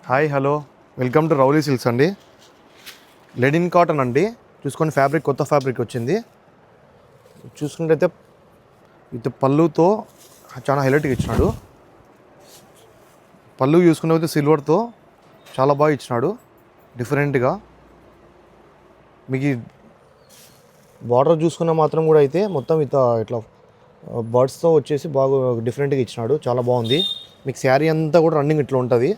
Hi hello welcome to Rowley silks అండి. Linen cotton అండి. చూసుకొని ఫ్యాబ్రిక్ కొత్త ఫ్యాబ్రిక్ వచ్చింది. చూసుకుంటే విత్ పళ్ళుతో చాలా హైలైట్గా ఇచ్చినాడు. పళ్ళు చూసుకునే సిల్వర్తో చాలా బాగా ఇచ్చినాడు డిఫరెంట్గా. మీకు బార్డర్ చూసుకున్న మాత్రం కూడా అయితే మొత్తం ఇట్లా బర్డ్స్తో వచ్చేసి బాగా డిఫరెంట్గా ఇచ్చినాడు. చాలా బాగుంది. మీకు శారీ అంతా కూడా రన్నింగ్ ఇట్లా ఉంటుంది.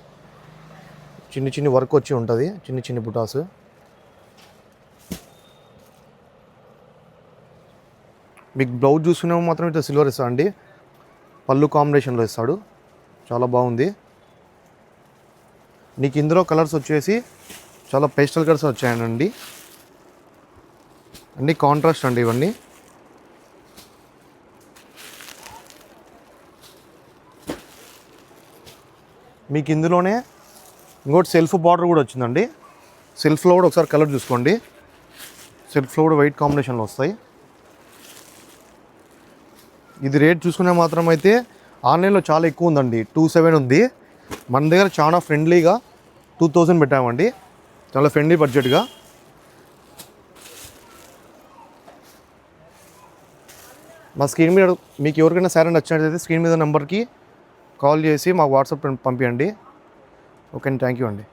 చిన్ని చిన్ని వర్క్ వచ్చి ఉంటుంది, చిన్ని చిన్ని బుటాస్. మీకు బ్లౌజ్ చూసుకునే మాత్రం ఇట్లా సిల్వర్ ఇస్తాడు అండి. పళ్ళు కాంబినేషన్లో ఇస్తాడు. చాలా బాగుంది. నీకు ఇందులో కలర్స్ వచ్చేసి చాలా పేస్టల్ కలర్స్ వచ్చాయండి. అన్నీ కాంట్రాస్ట్ అండి ఇవన్నీ. మీకు ఇందులోనే ఇంకోటి సెల్ఫ్ బార్డర్ కూడా వచ్చిందండి. సెల్ఫ్లో కూడా ఒకసారి కలర్ చూసుకోండి. సెల్ఫ్లో కూడా వైట్ కాంబినేషన్లో వస్తాయి. ఇది రేట్ చూసుకునే మాత్రం అయితే ఆన్లైన్లో చాలా ఎక్కువ ఉందండి. 2700 ఉంది. మన దగ్గర చాలా ఫ్రెండ్లీగా 2000 పెట్టామండి. చాలా ఫ్రెండ్లీ బడ్జెట్గా. మా స్క్రీన్ మీద మీకు ఎవరికైనా సారీ నచ్చినట్లయితే స్క్రీన్ మీద నెంబర్కి కాల్ చేసి మాకు వాట్సాప్ పంపించండి. ఓకే అండి, థ్యాంక్ యూ అండి.